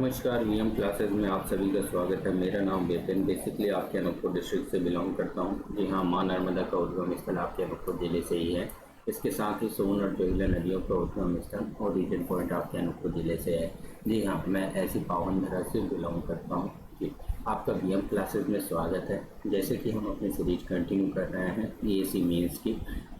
नमस्कार VM classes में आप सभी का स्वागत है। मेरा नाम विपिन, बेसिकली आपके अनूपपुर डिस्ट्रिक्ट से बिलोंग करता हूं। जी हाँ, मां नर्मदा का उद्गम स्थल आपके अनूपपुर जिले से ही है। इसके साथ ही सोन और जोगिला नदियों का उद्गम स्थल और रीजन पॉइंट आपके अनूपपुर जिले से है। जी हाँ, मैं ऐसी पावन धरा से बिलोंग करता हूँ। जी, आपका वीएम क्लासेस में स्वागत है। जैसे कि हम अपनी सीरीज कंटिन्यू कर रहे हैं बीएससी मेंस की,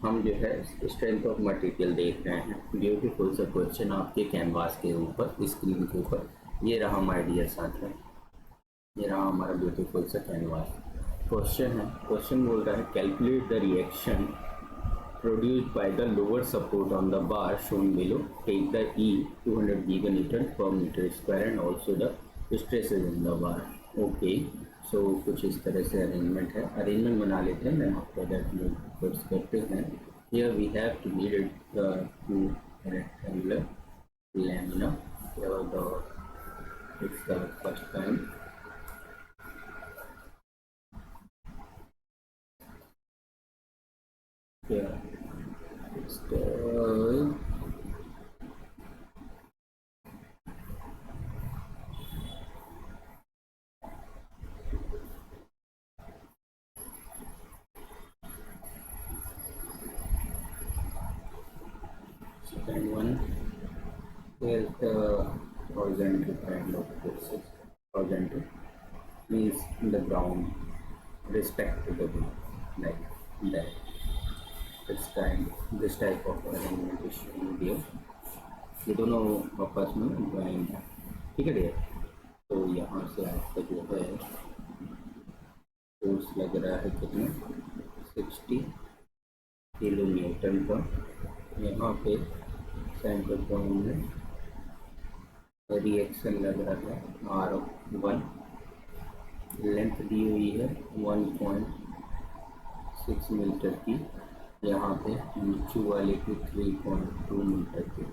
हम जो है स्ट्रेंथ ऑफ मटेरियल देख रहे हैं। ब्यूटीफुल सा क्वेश्चन आपके कैनवास के ऊपर, स्क्रीन के ऊपर। ये रहा माय डियर साथियों, ये रहा हमारा ब्यूटीफुल सा कैनवास। क्वेश्चन है, क्वेश्चन बोल रहा है calculate the reaction produced by the lower support on the bar shown below. Take the E 200 giganewton per meter square and also the stresses in the bar. Okay, so कुछ इस तरह से arrangement है, arrangement बना लेते हैं। then after that लोग करते हैं। Here we have to need the two rectangular lamina. Here it's the first time. Here it's the second one. Here's the horizontal kind of forces. Horizontal means the ground respect to the ground, like that. This type of arrangement is shown here. ये दोनों आपस में join है, ठीक है भैया। तो यहाँ से आपका जो है फोर्स लग रहा है कितना, 60 किलो न्यूटन का। यहाँ पे सेंटर पॉइंट में रिएक्शन लग रहा है R1। लेंथ दी हुई है 1.6 मीटर की। यहाँ पे नीचे वाले की 3.2 मीटर की।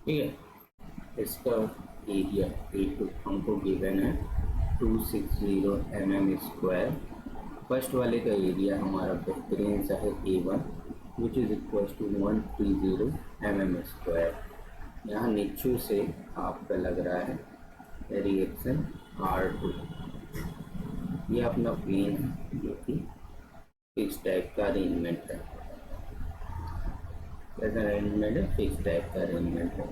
ठीक है, इसका एरिया A2 हमको गिवन है 260 mm²। फर्स्ट वाले का एरिया हमारा बेहतरीन सा है A1 which is equal to 130 mm²। यहाँ नीचे से आपका लग रहा है रिएक्शन R2। ये अपना प्लेन है जो कि फिक्स टाइप का अरेंजमेंट है। कैसा अरेंजमेंट है? फिक्स टाइप का अरेंजमेंट है।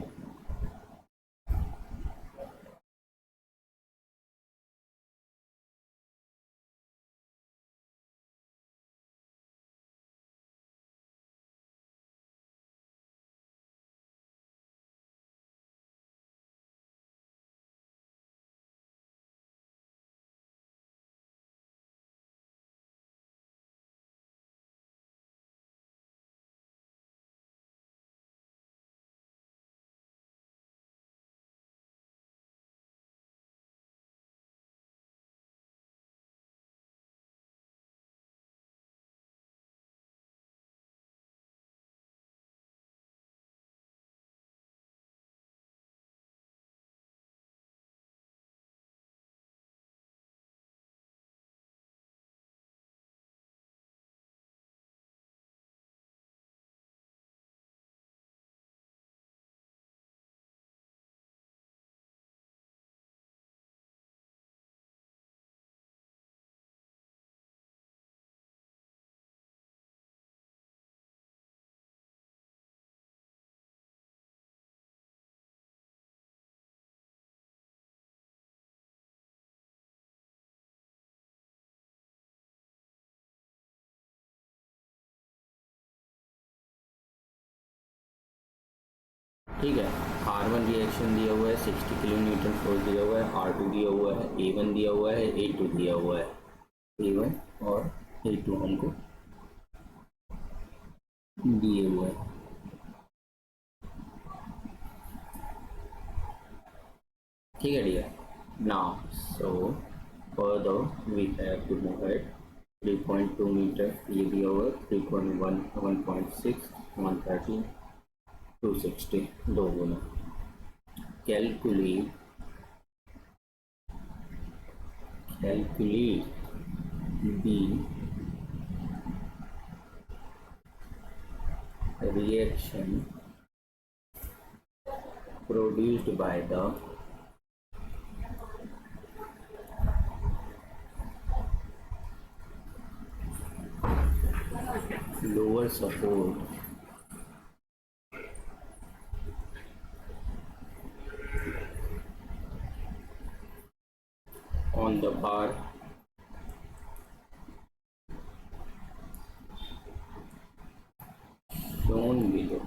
ठीक है, R1 रिएक्शन दिया हुआ है, 60 किलो न्यूटन फोर्स दिया हुआ है। R2 दिया हुआ है, A1 दिया हुआ है, A2 दिया हुआ है। A1 और A2 हमको दिए हुए हैं। ठीक है dear. Now so further we have to move at 3.2 metre, ये दिया हुआ 3.1, 1.6, 130, 260, दो गुना। Calculate the reaction produced by the lower support on the bar shown below.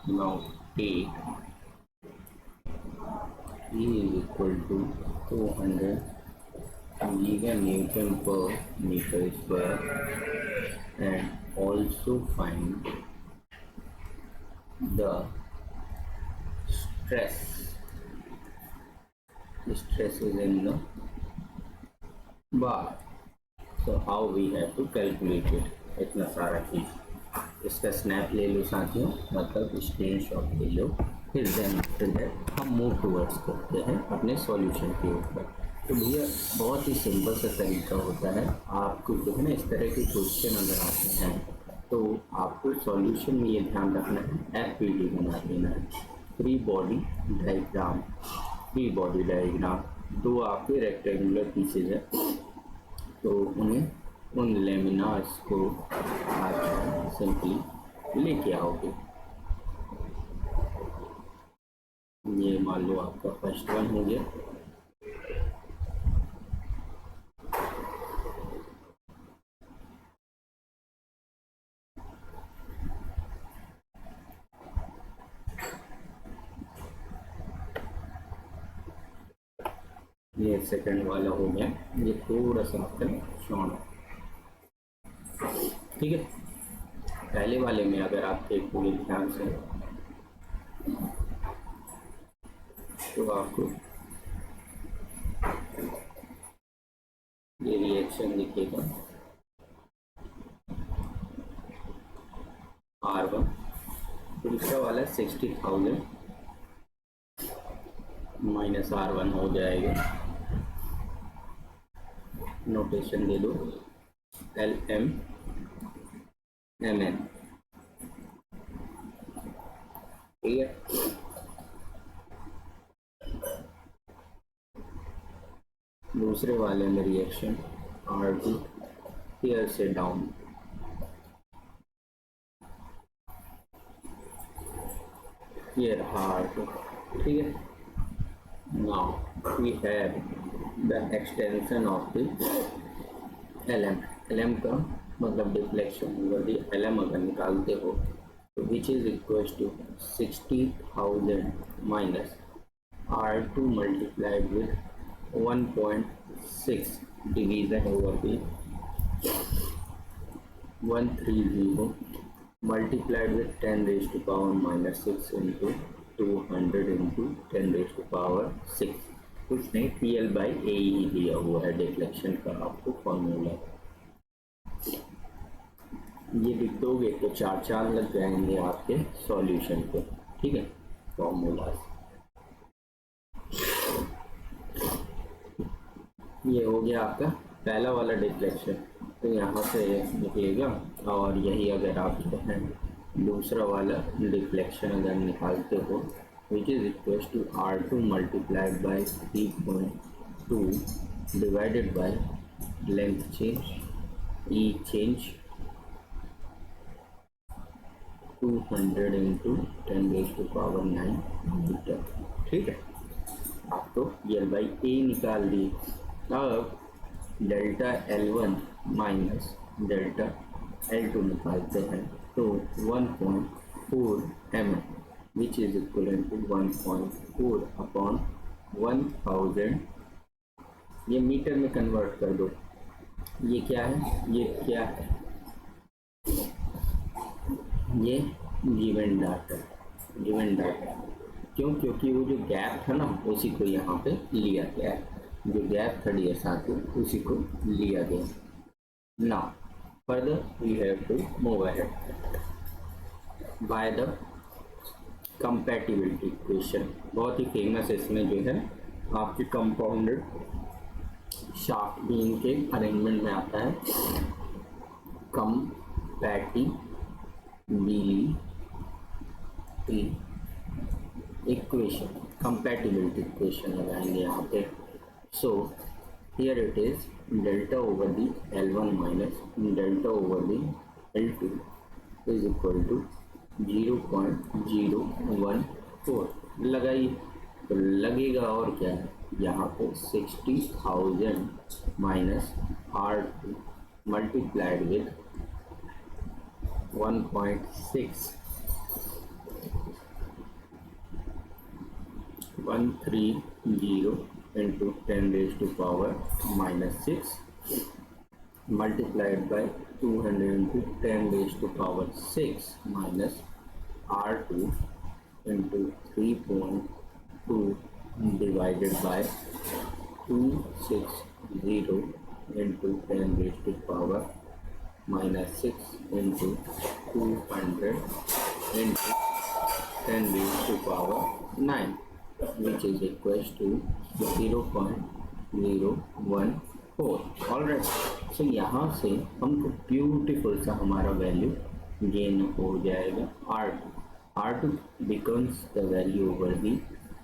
Now take E is equal to 200 Newton per meter square, and also find the stress is in the bar. So how we have to calculate it? इतना सारा चीज इसका snap ले लो साथियों, मतलब screenshot ले लो, फिर then after that हम मूव टूवर्ड्स करते हैं अपने सॉल्यूशन के ऊपर। तो भैया बहुत ही सिंपल सा तरीका होता है, आपको जो है ना इस तरह के क्वेश्चन अगर आते हैं तो आपको सॉल्यूशन में ये ध्यान रखना है, FPD बना देना है, फ्री बॉडी डायग्राम। दो आपके रेक्टेंगुलर पीसेज है, तो उन्हें उन लेमिनार्स को आप सिंपली लेके आओगे। ये मान लो आपका फर्स्ट वन हो गया। ये सेकंड वाला हो गया, ये थोड़ा सा आपका शॉर्ट है, ठीक है। पहले वाले में अगर आप देखोगे ध्यान से तो आपको ये रिएक्शन दिखेगा R1, दूसरा वाला 60,000 माइनस R1 हो जाएगा। नोटेशन दे दो LMMN, ठीक है। दूसरे वाले में रिएक्शन R2 हियर से डाउन, हियर R2, ठीक है। Now we have the extension of the LM का मतलब डिफ्लेक्शन, यदि LM अगर निकालते हो तो which is equal to 60,000 minus R2 multiplied with 1.6 division over the 130 multiplied with 10 raise to power minus 6 into 200 into 10 raise to power 6। कुछ नहीं, PL/A ही दिया हुआ है डिफ्लेक्शन का आपको फॉर्मूला। ये लिख दोगे तो चार लग जाएंगे आपके सॉल्यूशन पे, ठीक है। फॉर्मूला ये हो गया आपका पहला वाला डिफ्लेक्शन, तो यहाँ से निकलेगा। और यही अगर आप जो है दूसरा वाला डिफ्लेक्शन अगर निकालते हो which is equal to R2 multiplied by 3.2 divided by length change E change 200 into 10 raise to power 9 metre, ठीक है। आप तो L/A निकाल दी। अब delta L1 minus delta L2 निकालते हैं तो 1.4 mm which is equal to 1.4 upon 1000, ये मीटर में कन्वर्ट कर दो। ये क्या है, ये क्या है, ये गिवन डाटा क्यों? क्योंकि वो जो गैप था ना उसी को यहाँ पे लिया गया है, जो गैप था डियर साथी उसी को लिया गया। Now further we have to move ahead by the compatibility equation. बहुत ही फेमस इसमें जो है आपके कंपाउंडेड शाफ्ट बीम के अरेंजमेंट में आता है कंपैटिबिलिटी इक्वेशन, कंपैटिबिलिटी इक्वेशन लगाएंगे यहाँ पे। So here it is delta over the L1 minus delta over the L2 is equal to 0.014 लगाइए तो लगेगा और क्या है यहाँ पे 60,000 minus R2 multiplied with 1.6130 into 10 raised to power minus 6 multiplied by 200 into 10 raised to power 6 minus R2 into 3.2 divided by 260 into 10 raised to power minus 6 into 200 into 10 raised to power 9 which is equals to 0.014. Alright, सो यहाँ से हमको beautiful सा हमारा value gain हो जाएगा R2 becomes the value over the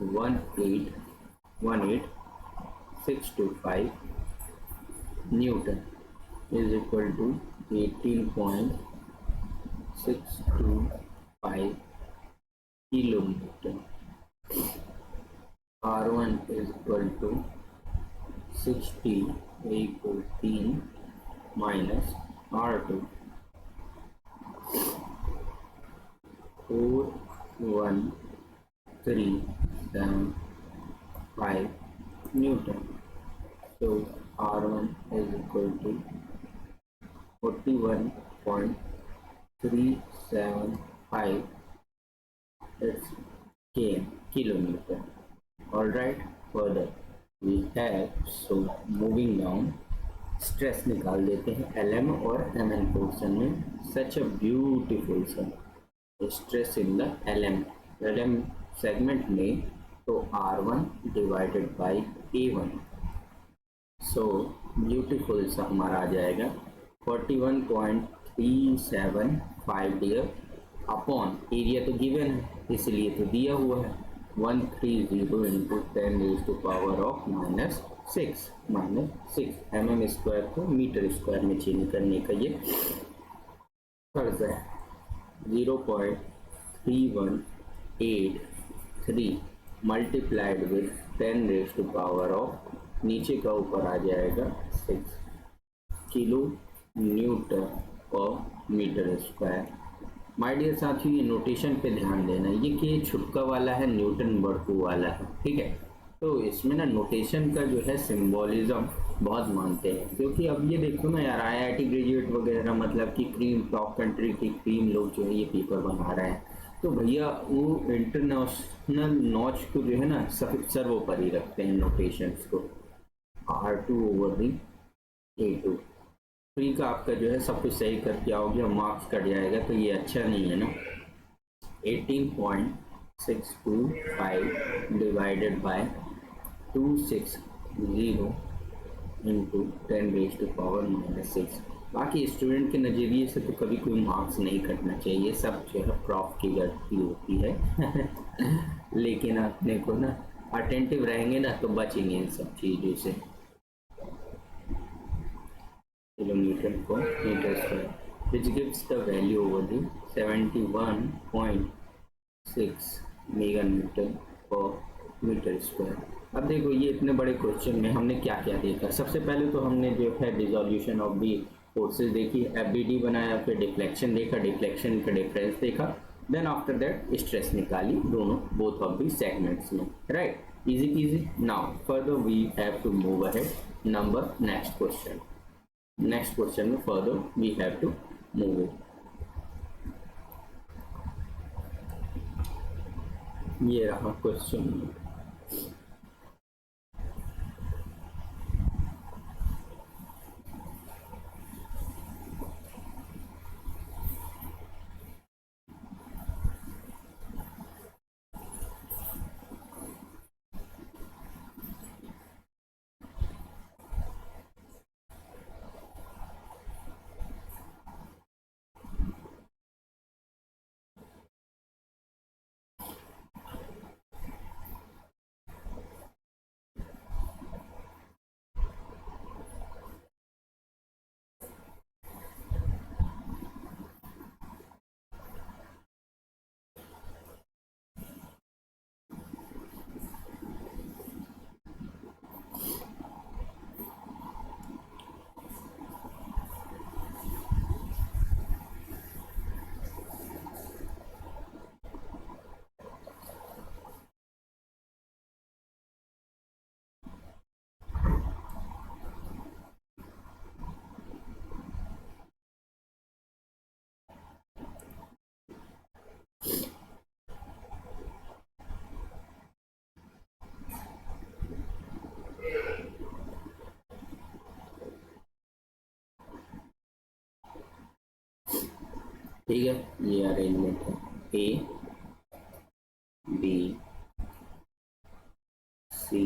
18625 Newton is equal to 18.625 kilonewton. R1 is equal to 60,814 minus R2 41375 Newton. So R1 is equal to 41.375. It's kilonewton. All right, further we have, so moving down, stress निकाल देते हैं LM और MN portion में। सच a beautiful सा stress in the LM segment में, तो R1 divided by A1, so beautiful सा हमारा आ जाएगा 41.375 डियर अपॉन एरिया तो गिवन है इसलिए तो दिया हुआ है 130 into 10 raise to power of -6 mm square को मीटर स्क्वायर में चेंज करने का ये फर्ज है। 0.3183 multiplied with 10 raise to power of नीचे का ऊपर आ जाएगा 6 किलो न्यूटन पर मीटर स्क्वायर। माय डियर साथियों, ये नोटेशन पे ध्यान देना, ये कि छुटका वाला है न्यूटन बर्कू वाला है, ठीक है। तो इसमें ना नोटेशन का जो है सिंबॉलिज्म बहुत मानते हैं, क्योंकि अब ये देखो ना यार IIT ग्रेजुएट वगैरह मतलब कि क्रीम टॉप कंट्री की क्रीम लोग जो है ये पेपर बना रहे हैं, तो भैया वो इंटरनेशनल नॉच को जो है ना सर्वोपरि रखते हैं नोटेशंस को। R2 over the A2 free का आपका जो है सब कुछ सही करके आओगे, मार्क्स कट जाएगा तो ये अच्छा नहीं है ना। 18.625 divided by 260 into 10 raise to power -6। बाकी स्टूडेंट के नज़रिए से तो कभी कोई मार्क्स नहीं कटना चाहिए, सब जो है प्रॉफ की गलती होती है लेकिन अपने को ना अटेंटिव रहेंगे ना तो बचेंगे इन सब चीज़ों से। किलोमीटर को metre square which gives the value over the 71.6 mega newton पर मीटर स्क्वायर। अब देखो ये इतने बड़े क्वेश्चन में हमने क्या क्या देखा। सबसे पहले तो हमने जो है डिसोल्यूशन ऑफ दी फोर्सेस देखी, FBD बनाया, फिर डिफ्लेक्शन देखा, डिफ्लेक्शन का डिफरेंस देखा, देन आफ्टर दैट स्ट्रेस निकाली दोनों बोथ ऑफ दी सेगमेंट्स में, right. Easy peasy. Now further we have to move ahead number next question में further we have to move. ये रहा क्वेश्चन। ठीक है, ये अरेंजमेंट है ए बी सी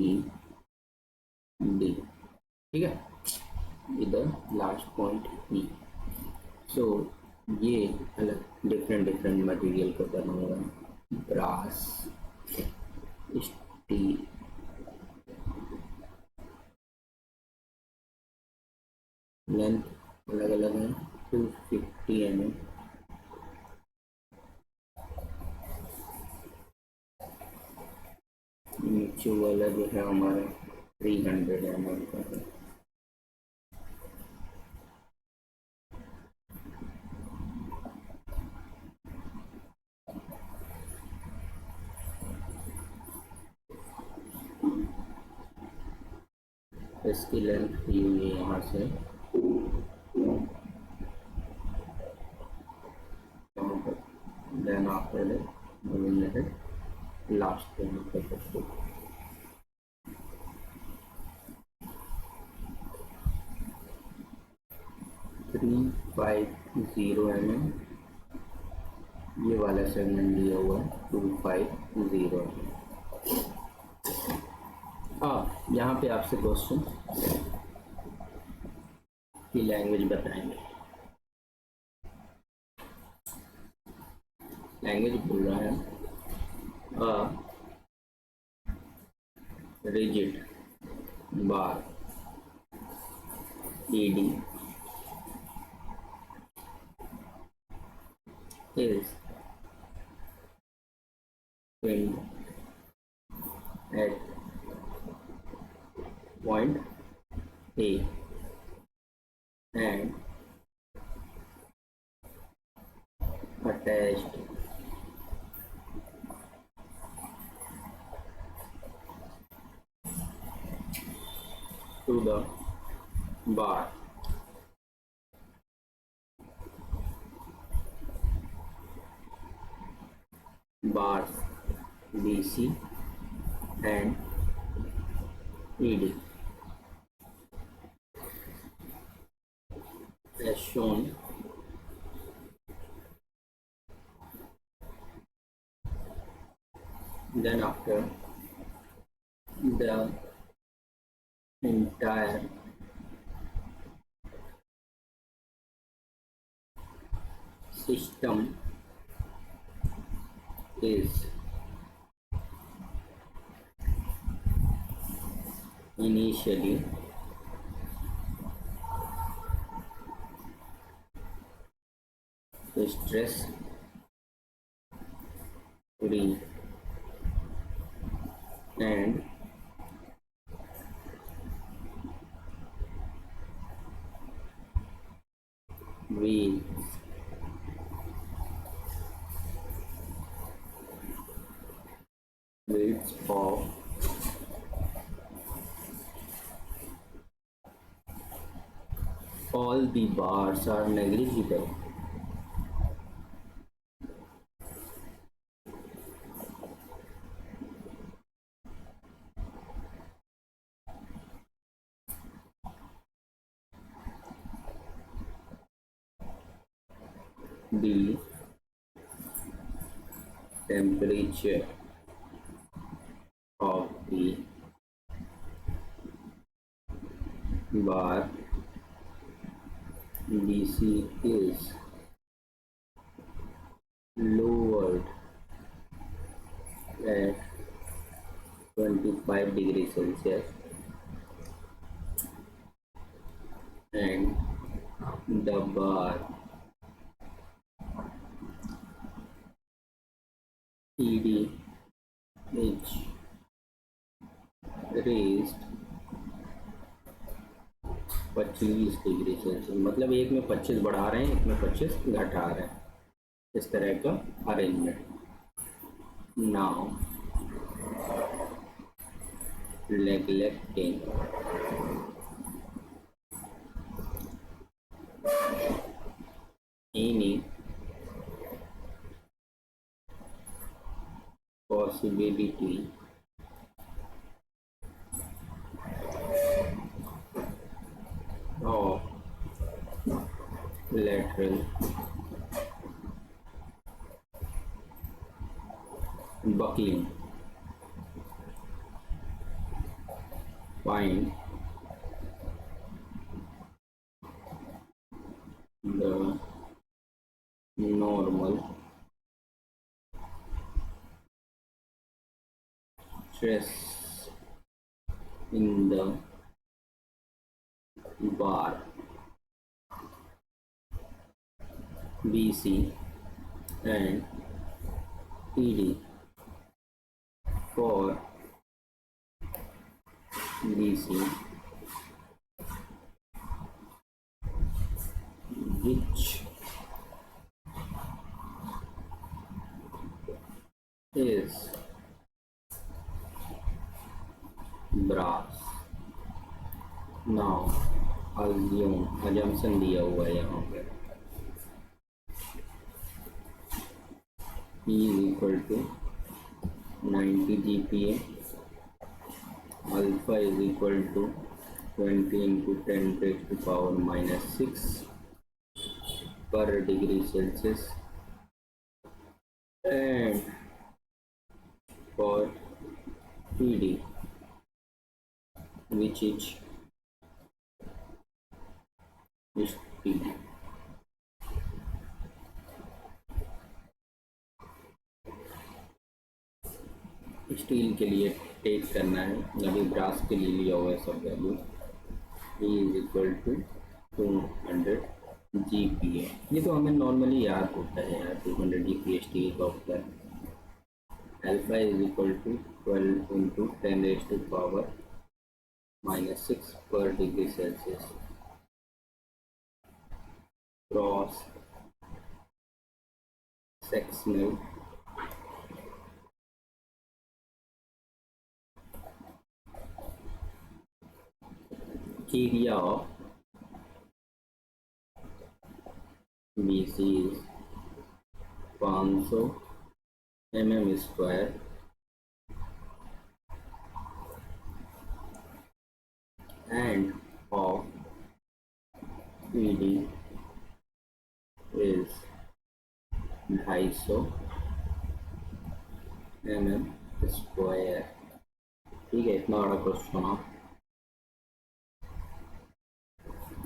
डी। ठीक है, इधर लास्ट पॉइंट ई। सो ये अलग डिफरेंट डिफरेंट मटेरियल को बना हुआ है। ब्रास, स्टील, लेंथ अलग अलग है 250 mm, नीचे वाला जो है हमारा 300 mm का है। इसकी लेंथ दी हुई है यहाँ से देन आफ्टर लास्ट पे कर सकते 350 mm। ये वाला सेगमेंट दिया हुआ है 250 mm। यहाँ पे आपसे क्वेश्चन की लैंग्वेज बताएंगे। लैंग्वेज बोल रहा है rigid bar ed is pinned at point A and attached to the bar bars BC and ED as shown then after the entire system is initially stress free and we weights of all the bars are negligible. the temperature of the bar BC is lowered at 25 degrees Celsius and the bar ED is raised 25 degree Celsius, मतलब एक में 25 बढ़ा रहे हैं, एक में 25 घटा रहे हैं, इस तरह का arrangement. Now neglecting any possibility of lateral buckling, find the normal stress in the bar BC and ED for BC, which is brass। Now assumption दिया हुआ है यहाँ पे P is equal to 90 GPa, alpha is equal to 20 into 10 raised to power minus 6 per degree Celsius, and for PD, which is PD। Steel के लिए take करना है, अभी ब्रास के लिए लिया हुआ है सब value. E is equal to 200 GPa, ये तो हमें नॉर्मली याद होता है यार, 200 GPa स्टील का होता है। Alpha is equal to 12 into 10 raised to power minus 6 पर degree Celsius. Cross sectional area of BC is 500 mm square and of PD is 250 mm square। ठीक है, इतना बड़ा क्वेश्चन आप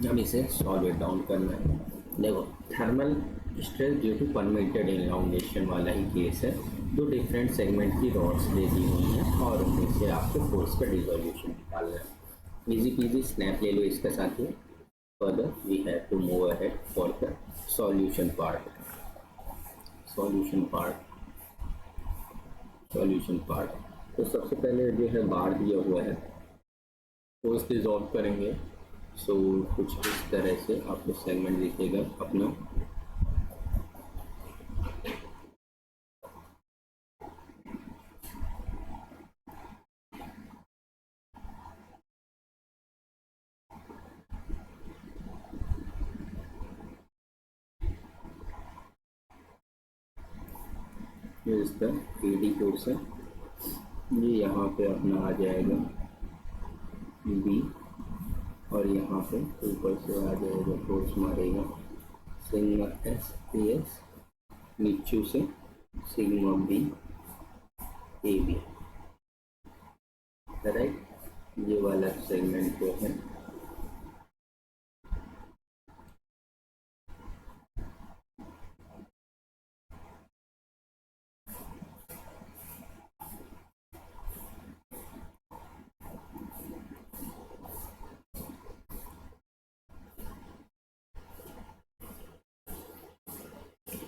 अब इसे सॉल्व इट डाउन करना है। देखो, thermal stress due to permitted elongation वाला ही केस है। दो डिफरेंट सेगमेंट की रॉड्स दे दी हुई हैं और उनमें से आपको फोर्स का डिसोल्यूशन निकालना है। इजी पीजी स्नैप ले लो इसके साथ ही। Further we have to move ahead for the solution part. Solution part तो सबसे पहले जो है बार दिया हुआ है तो इस डिजॉल्व करेंगे। सो कुछ इस तरह से आपको सेगमेंट दिखेगा अपना। इस द एडी पोर्शन, ये यहाँ पे अपना आ जाएगा बी और यहाँ पे ऊपर से आ जाएगा, फोर्स मारेगा सिग्मा एस ए एस, नीचे से sigma B A B, right. ये वाला सेगमेंट जो है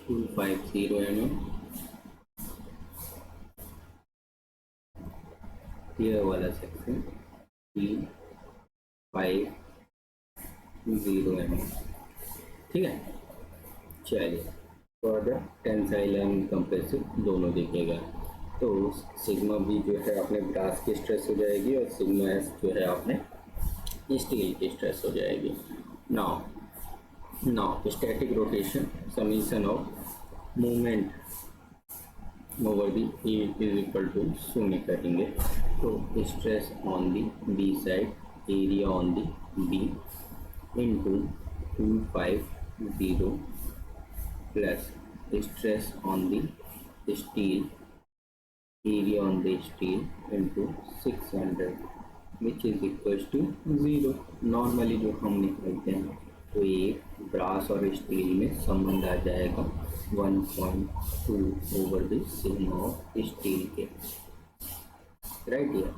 250 mm, ये वाला सेक्शन 350 mm, ठीक है। चलिए फर्दर टेंसाइल एंड कंप्रेसिव दोनों दिखेगा। तो सिग्मा बी जो है अपने ब्रास की स्ट्रेस हो जाएगी और सिग्मा एस जो है अपने स्टील की स्ट्रेस हो जाएगी। Now static rotation summation of movement over the A is equal to शून्य करेंगे। तो stress on the B side, area on the B into 250 plus stress on the steel, area on the steel into 600 which is equals to 0। Normally जो हम निकालते हैं तो ये brass और स्टील में संबंध आ जाएगा 1.2 over the sigma of steel के, right. Here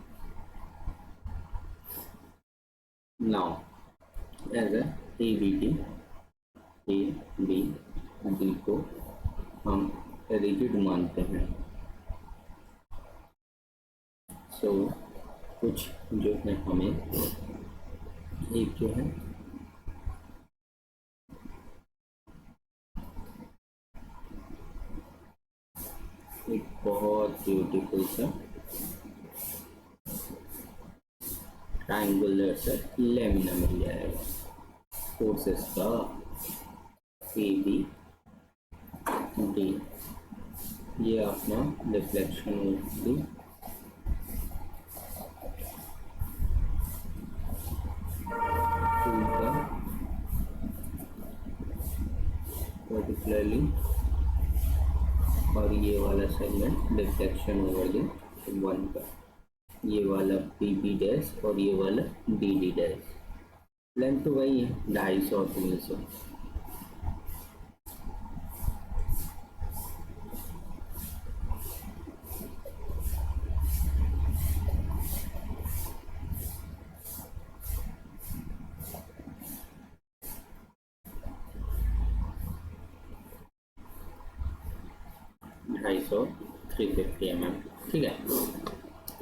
now as A B D को हम रिजिड मानते हैं। सो कुछ जो है हमें एक जो है एक बहुत ब्यूटीफुल सा ट्रायंगुलर सा लेमिना मिल जाएगा फोर्सेस का ए बी डी। ये अपना डिफ्लेक्शन होगी पर्टिकुलरली, और ये वाला सेगमेंट डिफ्लेक्शन ओवर द 1 का, ये वाला बी बी डैश और ये वाला डी डी डैश। लेंथ तो वही है 250 और 300। So 350 mm, ठीक है।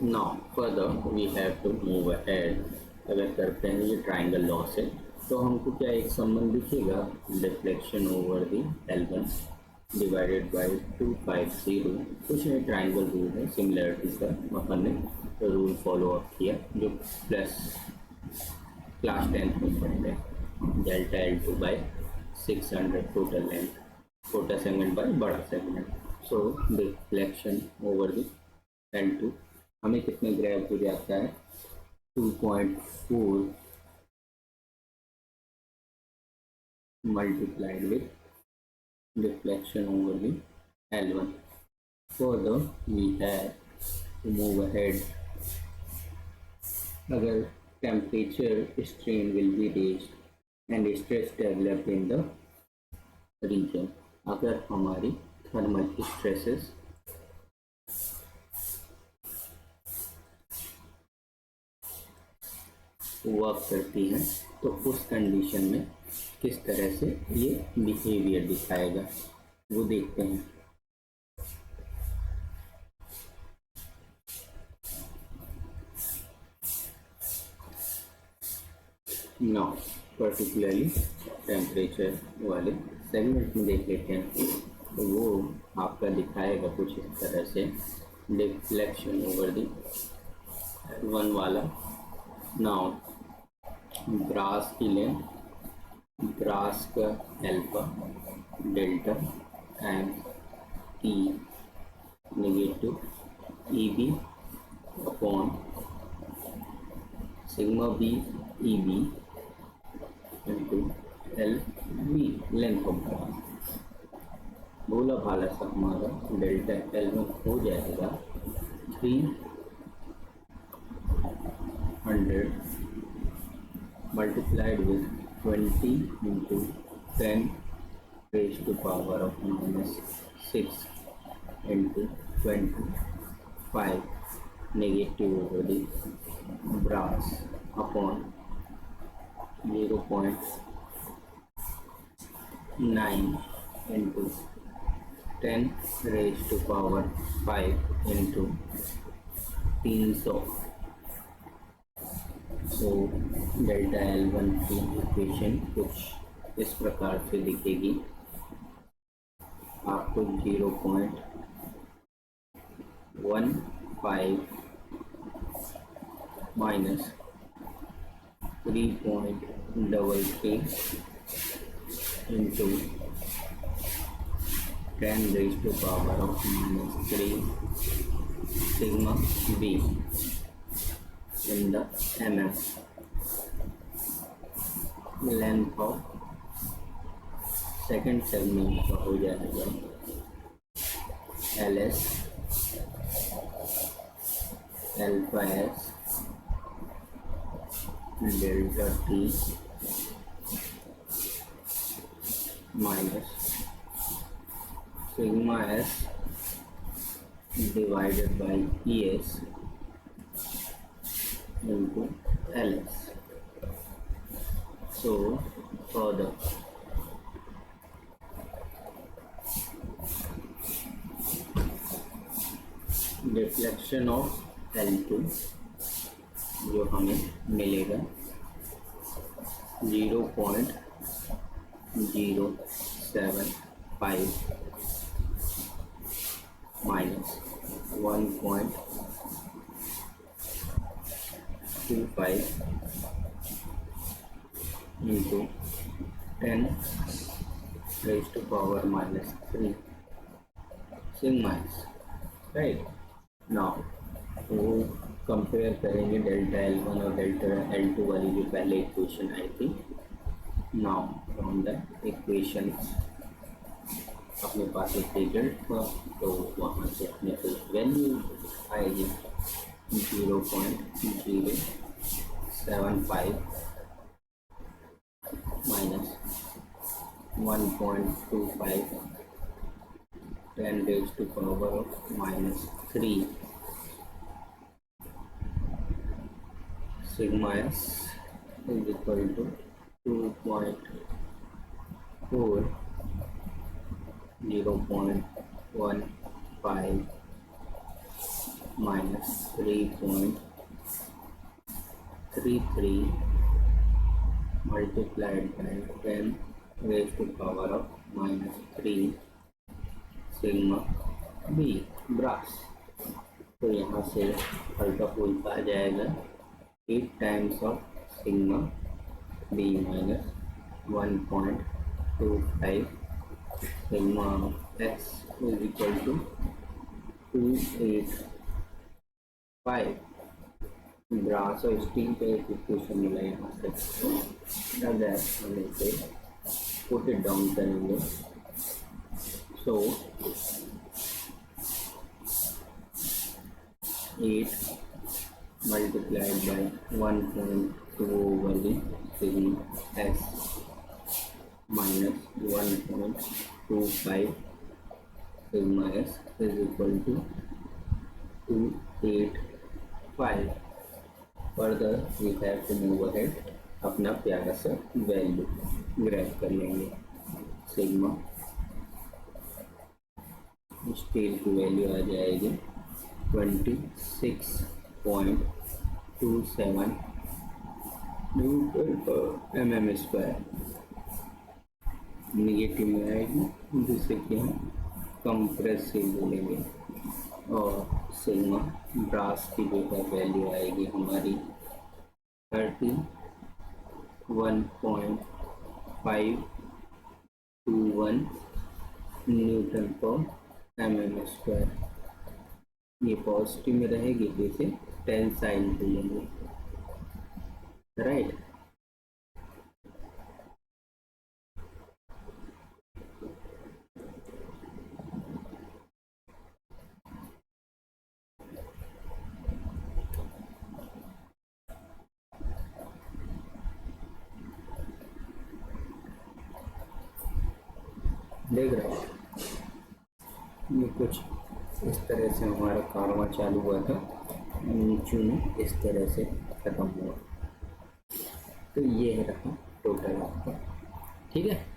Now further we have to move ahead. अगर करते हैं ये ट्राइंगल लॉ से तो हमको क्या एक संबंध दिखेगा, deflection over the L1 divided by 250। कुछ नहीं, ट्राइंगल रूल है, सिमिलरिटी का अपन ने रूल फॉलो अप किया जो प्लस क्लास 10th में पढ़ते हैं। Delta L2 by 600 total length, छोटा सेगमेंट बाय बड़ा segment. So deflection over the L2 हमें कितने ग्रेव हो जाता है 2.4 multiplied with deflection over the L1। Further we have to move ahead. अगर temperature strain will be raised and stress developed in the region. अगर हमारी थर्मल स्ट्रेसेस वर्क करती हैं तो उस कंडीशन में किस तरह से ये बिहेवियर दिखाएगा वो देखते हैं। नाउ पर्टिकुलरली टेम्परेचर वाले सेगमेंट में देख लेते हैं तो वो आपका दिखाएगा कुछ इस तरह से, डिफ्लेक्शन ओवर दी 1 वाला। नाउ ब्रास की लेंथ, ब्रास का alpha delta and T negative E B upon sigma B E B into L B length of brass. भोला भाला सा हमारा डेल्टा एल वन हो जाएगा 300 multiplied with 20 into 10 raise to power of -6 into 25 negative over the brass upon 0.9 into 10 raise to power 5 into 300। So delta L one की equation कुछ इस प्रकार से दिखेगी। आपको 0.15 minus 3.33 into 10 raise to power of -3 sigma B in the mm length of second segment का हो जाएगा LS alpha S delta T minus sigma S divided by ES into LS. So further reflection of L2 जो हमें मिलेगा 0.075 minus 1.25 into 10 raised to power -3 sigma s, right? now तो compare करेंगे delta L1 और delta L2 वाली जो पहले equation आई थी। नाउ फ्रॉम द इक्वेशन अपने पास एक रिजल्ट था, तो वहाँ से अपने को वैल्यू आएगी 0.075 minus 1.25 10 raised to power of -3 sigma s is equal to 2.4 0.15 minus 3.33 multiplied by 10 raised to power of -3 sigma B brass. तो यहाँ से अल्टा उल्टा आ जाएगा 8 times of sigma B minus 1.25 sigma X is equal to 285। Brass और steel का एक इक्वेशन मिला यहाँ से, अगर हम इसे पुट इट डाउन करेंगे so 8 multiplied by 1.2 over the sigma s minus 1.25 sigma s is equal to 285। further we have to move ahead, अपना प्यारा सा वैल्यू ग्रैब कर लेंगे। सिग्मा स्टील की वैल्यू आ जाएगी 26.27 न्यूटन पर mm स्क्वायर। निगेटिव में आएगी जिससे कि हम कंप्रेसिव बोलेंगे। और सिग्मा ब्रास की जो है वैल्यू आएगी हमारी 31.521 न्यूटन पर mm स्क्वायर। ये पॉजिटिव में रहेगी तो इसे 10 साइन लेंगे, राइट। देख रहे हो, ये कुछ इस तरह से हमारा कारवां चालू हुआ था, नीचे में इस तरह से ख़त्म हुआ। तो ये है रहा टोटल आपका, ठीक है।